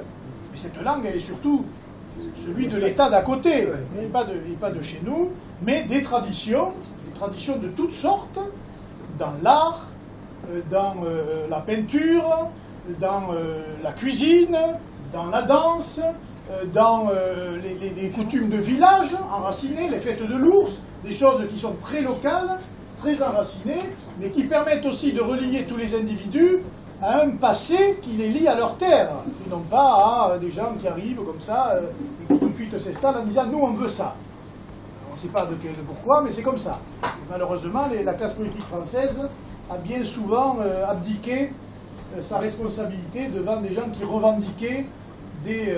mais cette langue, elle est surtout celui de l'État d'à côté, et pas de chez nous, mais des traditions de toutes sortes, dans l'art, dans la peinture, dans la cuisine, dans la danse, dans les coutumes de village enracinées, les fêtes de l'ours, des choses qui sont très locales, très enracinées, mais qui permettent aussi de relier tous les individus à un passé qui les lie à leur terre, et non pas à des gens qui arrivent comme ça, et qui tout de suite s'installent en disant « nous on veut ça ». On ne sait pas de pourquoi, mais c'est comme ça. Et malheureusement, la classe politique française a bien souvent abdiqué sa responsabilité devant des gens qui revendiquaient des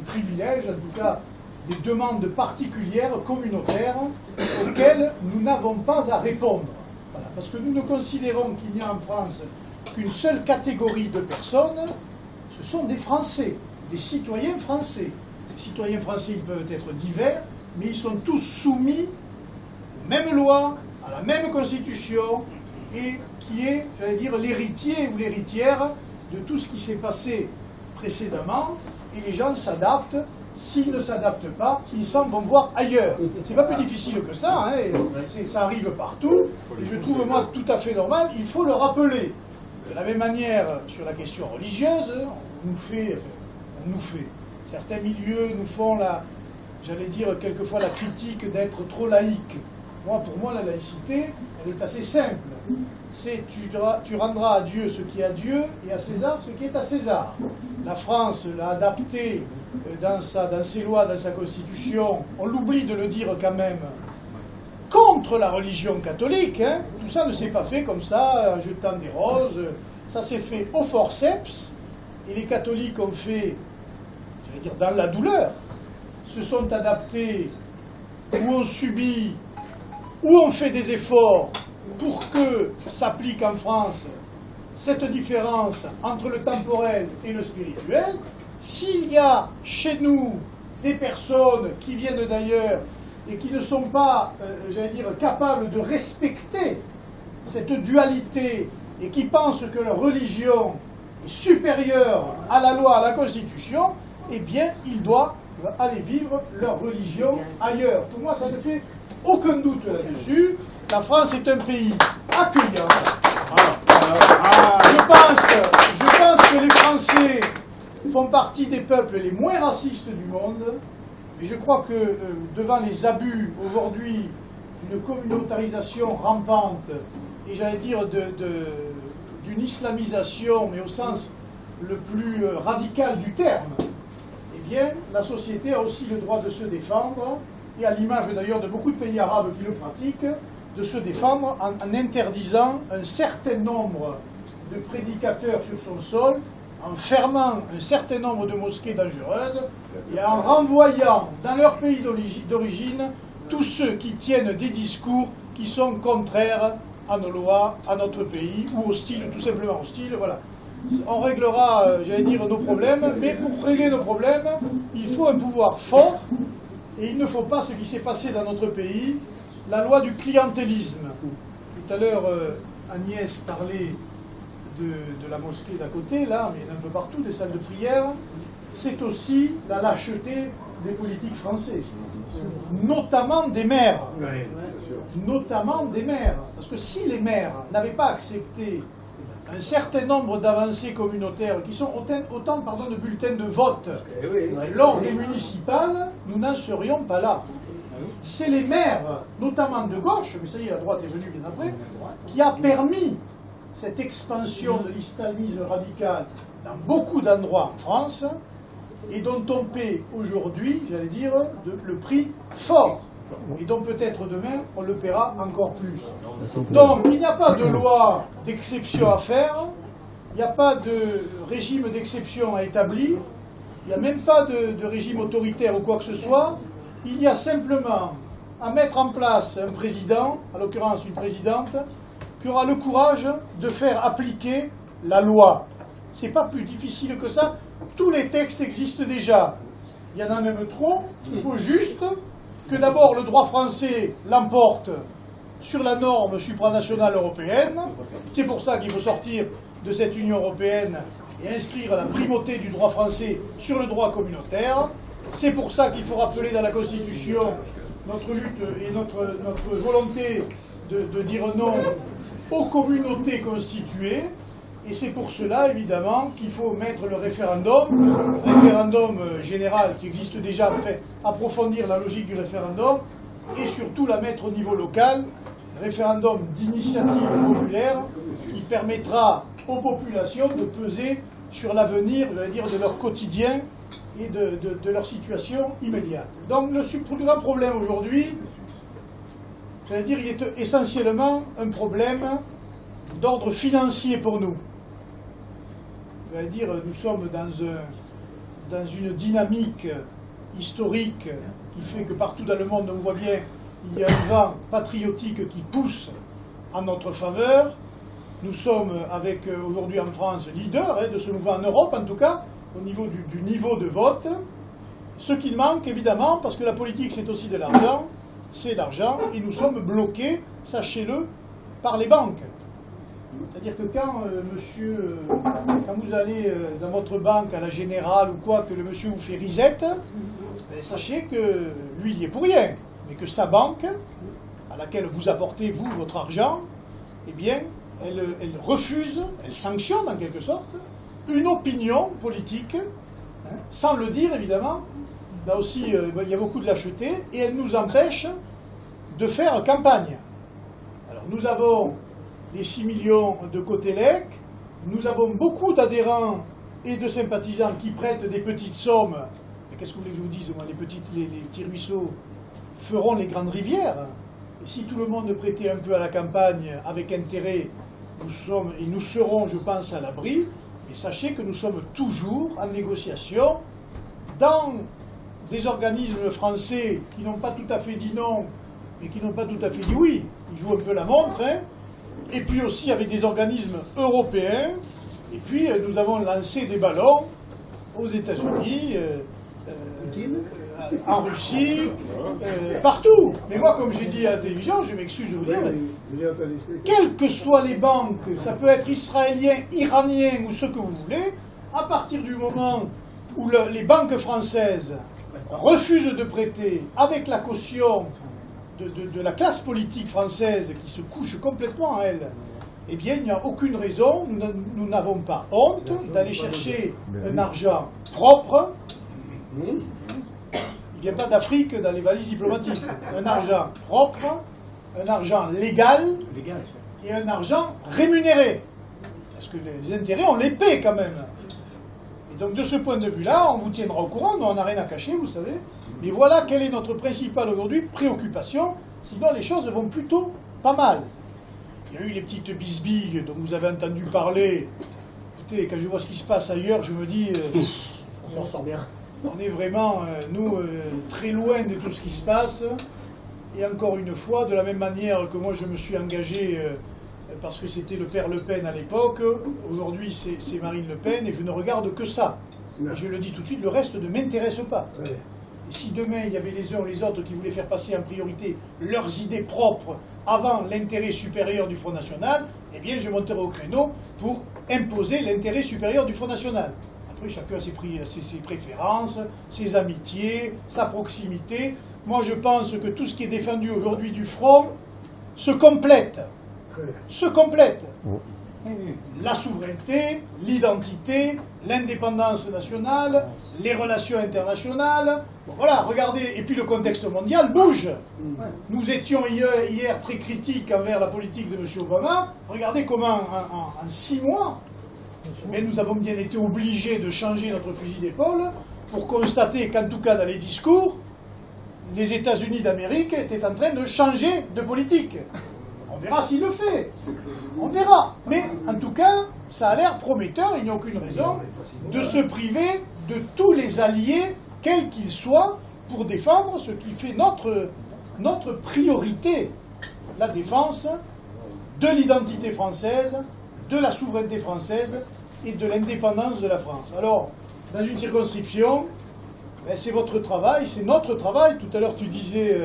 privilèges, en tout cas des demandes particulières, communautaires, auxquelles nous n'avons pas à répondre. Voilà, parce que nous ne considérons qu'il n'y a en France qu'une seule catégorie de personnes, ce sont des Français, des citoyens français. Les citoyens français, ils peuvent être divers, mais ils sont tous soumis aux mêmes lois, à la même constitution, et qui est, j'allais dire, l'héritier ou l'héritière de tout ce qui s'est passé précédemment, et les gens s'adaptent. S'ils ne s'adaptent pas, ils s'en vont voir ailleurs. C'est pas plus difficile que ça, hein, ça arrive partout, et je trouve moi tout à fait normal, il faut le rappeler. De la même manière, sur la question religieuse, on nous fait, certains milieux nous font j'allais dire quelquefois la critique d'être trop laïque. Pour moi, la laïcité, elle est assez simple. C'est tu rendras à Dieu ce qui est à Dieu et à César ce qui est à César. La France l'a adapté dans ses lois, dans sa constitution, on l'oublie de le dire quand même, contre la religion catholique. Hein. Tout ça ne s'est pas fait comme ça, en jetant des roses. Ça s'est fait au forceps, et les catholiques ont fait, j'allais dire, dans la douleur, se sont adaptés, ou ont subi, ou ont fait des efforts pour que s'applique en France cette différence entre le temporel et le spirituel. S'il y a chez nous des personnes qui viennent d'ailleurs et qui ne sont pas, j'allais dire, capables de respecter cette dualité et qui pensent que leur religion est supérieure à la loi, à la Constitution, eh bien, ils doivent aller vivre leur religion ailleurs. Pour moi, ça ne fait aucun doute là-dessus. La France est un pays accueillant. Je pense que les Français font partie des peuples les moins racistes du monde, mais je crois que devant les abus aujourd'hui d'une communautarisation rampante, et j'allais dire d'une islamisation, mais au sens le plus radical du terme, eh bien, la société a aussi le droit de se défendre, et à l'image d'ailleurs de beaucoup de pays arabes qui le pratiquent, de se défendre en interdisant un certain nombre de prédicateurs sur son sol, en fermant un certain nombre de mosquées dangereuses et en renvoyant dans leur pays d'origine tous ceux qui tiennent des discours qui sont contraires à nos lois, à notre pays, ou hostiles, tout simplement hostiles. Voilà. On réglera, j'allais dire, nos problèmes, mais pour régler nos problèmes, il faut un pouvoir fort, et il ne faut pas ce qui s'est passé dans notre pays, la loi du clientélisme. Tout à l'heure, Agnès parlait de la mosquée d'à côté, là, mais un peu partout, des salles de prière. C'est aussi la lâcheté des politiques français, notamment des maires. Notamment des maires. Parce que si les maires n'avaient pas accepté un certain nombre d'avancées communautaires qui sont autant de bulletins de vote lors des municipales, nous n'en serions pas là. C'est les maires, notamment de gauche, mais ça y est, la droite est venue bien après, qui a permis cette expansion de l'islamisme radical dans beaucoup d'endroits en France, et dont on paie aujourd'hui, j'allais dire, le prix fort. Et dont peut-être demain, on le paiera encore plus. Donc, il n'y a pas de loi d'exception à faire, il n'y a pas de régime d'exception à établir, il n'y a même pas de régime autoritaire ou quoi que ce soit. Il y a simplement à mettre en place un président, en l'occurrence une présidente, qui aura le courage de faire appliquer la loi. C'est pas plus difficile que ça. Tous les textes existent déjà. Il y en a même trop. Il faut juste que d'abord le droit français l'emporte sur la norme supranationale européenne. C'est pour ça qu'il faut sortir de cette Union européenne et inscrire la primauté du droit français sur le droit communautaire. C'est pour ça qu'il faut rappeler dans la Constitution notre lutte et notre volonté de dire non aux communautés constituées. Et c'est pour cela, évidemment, qu'il faut mettre le référendum général qui existe déjà, enfin, approfondir la logique du référendum, et surtout la mettre au niveau local, référendum d'initiative populaire, qui permettra aux populations de peser sur l'avenir, je vais dire, de leur quotidien et de leur situation immédiate. Donc le plus grand problème aujourd'hui, c'est-à-dire, il est essentiellement un problème d'ordre financier pour nous. Je vais dire, nous sommes dans une dynamique historique qui fait que partout dans le monde, on voit bien, il y a un vent patriotique qui pousse en notre faveur. Nous sommes avec aujourd'hui en France leader de ce mouvement en Europe, en tout cas, au niveau du niveau de vote. Ce qui manque, évidemment, parce que la politique c'est aussi de l'argent, c'est l'argent, et nous sommes bloqués, sachez-le, par les banques. C'est-à-dire que quand vous allez dans votre banque à la Générale ou quoi, que le monsieur vous fait risette, ben, sachez que lui il y est pour rien, mais que sa banque, à laquelle vous apportez vous votre argent, eh bien, elle refuse, elle sanctionne en quelque sorte, une opinion politique, sans le dire évidemment. Là aussi, il y a beaucoup de lâcheté, et elle nous empêche de faire campagne. Alors nous avons les 6 millions de Cotelec, nous avons beaucoup d'adhérents et de sympathisants qui prêtent des petites sommes. Mais qu'est-ce que vous voulez que je vous dise, moi, les petits ruisseaux feront les grandes rivières. Et si tout le monde prêtait un peu à la campagne avec intérêt, nous serons, je pense, à l'abri. Et sachez que nous sommes toujours en négociation dans des organismes français qui n'ont pas tout à fait dit non, mais qui n'ont pas tout à fait dit oui. Ils jouent un peu la montre, hein. Et puis aussi avec des organismes européens. Et puis nous avons lancé des ballons aux États-Unis, en Russie, partout. Mais moi, comme j'ai dit à la télévision, je m'excuse de vous dire, quelles que soient les banques, ça peut être israélien, iranien ou ce que vous voulez, à partir du moment où les banques françaises refusent de prêter avec la caution de la classe politique française qui se couche complètement à elle, eh bien, il n'y a aucune raison, nous n'avons pas honte d'aller chercher un argent propre. Il ne vient pas d'Afrique dans les valises diplomatiques. Un argent propre, un argent légal et un argent rémunéré. Parce que les intérêts, on les paie quand même. Et donc, de ce point de vue-là, on vous tiendra au courant, nous, on n'a rien à cacher, vous savez. Mais voilà quelle est notre principale aujourd'hui préoccupation. Sinon, les choses vont plutôt pas mal. Il y a eu les petites bisbilles dont vous avez entendu parler. Écoutez, quand je vois ce qui se passe ailleurs, je me dis... on s'en sort bien. On est vraiment, nous, très loin de tout ce qui se passe. Et encore une fois, de la même manière que moi je me suis engagé, parce que c'était le père Le Pen à l'époque, aujourd'hui c'est Marine Le Pen, et je ne regarde que ça. Et je le dis tout de suite, le reste ne m'intéresse pas. Et si demain il y avait les uns ou les autres qui voulaient faire passer en priorité leurs idées propres avant l'intérêt supérieur du Front National, eh bien je monterai au créneau pour imposer l'intérêt supérieur du Front National. Après, chacun a ses préférences, ses amitiés, sa proximité. Moi, je pense que tout ce qui est défendu aujourd'hui du Front se complète. Se complète. La souveraineté, l'identité, l'indépendance nationale, les relations internationales. Bon, voilà, regardez. Et puis le contexte mondial bouge. Nous étions hier très critiques envers la politique de M. Obama. Regardez comment en 6 mois, mais nous avons bien été obligés de changer notre fusil d'épaule pour constater qu'en tout cas dans les discours, les États-Unis d'Amérique étaient en train de changer de politique. On verra s'il le fait. On verra. Mais en tout cas, ça a l'air prometteur. Il n'y a aucune raison de se priver de tous les alliés, quels qu'ils soient, pour défendre ce qui fait notre priorité, la défense de l'identité française, de la souveraineté française et de l'indépendance de la France. Alors, dans une circonscription, ben, c'est votre travail, c'est notre travail. Tout à l'heure, tu disais,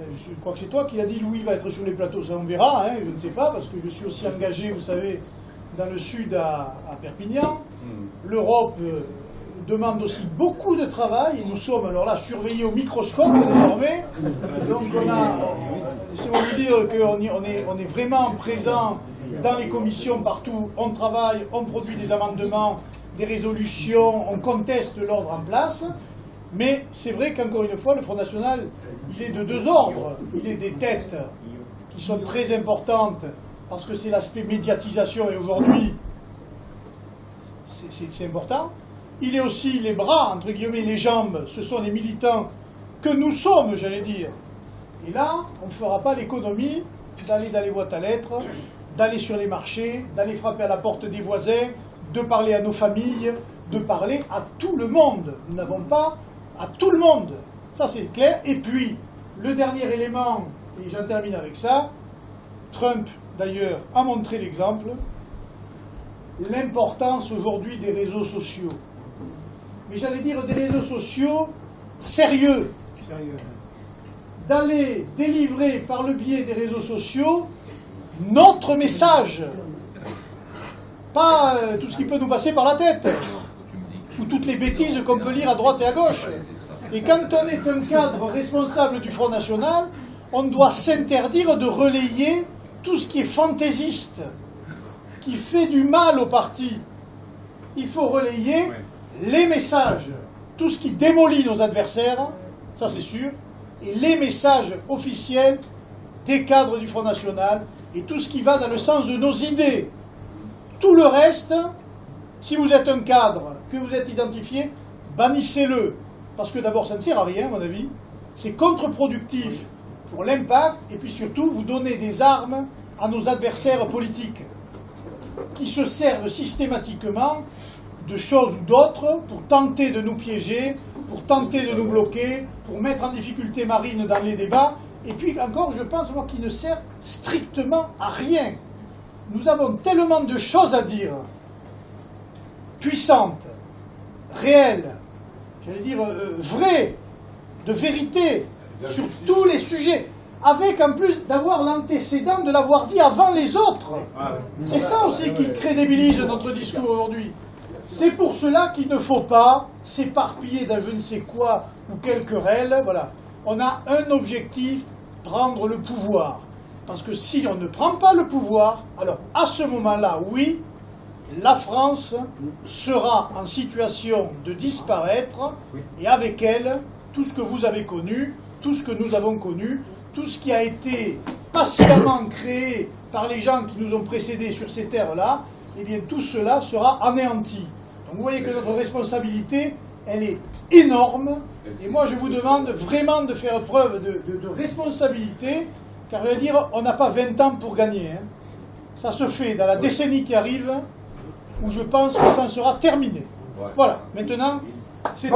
je crois que c'est toi qui as dit Louis va être sur les plateaux, ça on verra, hein, je ne sais pas, parce que je suis aussi engagé, vous savez, dans le sud à Perpignan. L'Europe demande aussi beaucoup de travail, et nous sommes alors là surveillés au microscope désormais. Donc laissez-moi vous dire qu'on est vraiment présent dans les commissions partout, on travaille, on produit des amendements, des résolutions, on conteste l'ordre en place. Mais c'est vrai qu'encore une fois, le Front National, il est de deux ordres. Il est des têtes qui sont très importantes, parce que c'est l'aspect médiatisation, et aujourd'hui, c'est important. Il est aussi les bras, entre guillemets, les jambes, ce sont les militants que nous sommes, j'allais dire. Et là, on ne fera pas l'économie d'aller dans les boîtes à lettres, d'aller sur les marchés, d'aller frapper à la porte des voisins, de parler à nos familles, de parler à tout le monde. Nous n'avons pas à tout le monde. Ça, c'est clair. Et puis, le dernier élément, et j'en termine avec ça, Trump, d'ailleurs, a montré l'exemple, l'importance aujourd'hui des réseaux sociaux. Mais j'allais dire des réseaux sociaux sérieux. D'aller délivrer par le biais des réseaux sociaux notre message. Pas tout ce qui peut nous passer par la tête. Ou toutes les bêtises qu'on peut lire à droite et à gauche. Et quand on est un cadre responsable du Front National, on doit s'interdire de relayer tout ce qui est fantaisiste, qui fait du mal au parti. Il faut relayer les messages, tout ce qui démolit nos adversaires, ça c'est sûr, et les messages officiels des cadres du Front National, et tout ce qui va dans le sens de nos idées. Tout le reste, si vous êtes un cadre, que vous êtes identifié, bannissez-le. Parce que d'abord, ça ne sert à rien, à mon avis. C'est contre-productif pour l'impact, et puis surtout, vous donnez des armes à nos adversaires politiques, qui se servent systématiquement de choses ou d'autres pour tenter de nous piéger, pour tenter de nous bloquer, pour mettre en difficulté Marine dans les débats, et puis encore, je pense, moi, qui ne sert strictement à rien. Nous avons tellement de choses à dire, puissantes, réelles, j'allais dire vraies, de vérité, sur tous les sujets, avec en plus d'avoir l'antécédent de l'avoir dit avant les autres. C'est ça aussi qui crédibilise notre discours aujourd'hui. C'est pour cela qu'il ne faut pas s'éparpiller dans je ne sais quoi ou quelle querelle. Voilà. On a un objectif, prendre le pouvoir. Parce que si on ne prend pas le pouvoir, alors à ce moment-là, oui, la France sera en situation de disparaître, et avec elle, tout ce que vous avez connu, tout ce que nous avons connu, tout ce qui a été patiemment créé par les gens qui nous ont précédés sur ces terres-là, eh bien tout cela sera anéanti. Donc vous voyez que notre responsabilité, elle est énorme, et moi je vous demande vraiment de faire preuve de responsabilité, car je veux dire, on n'a pas 20 ans pour gagner. Hein. Ça se fait dans la décennie qui arrive, où je pense que ça en sera terminé. Voilà, maintenant, c'est...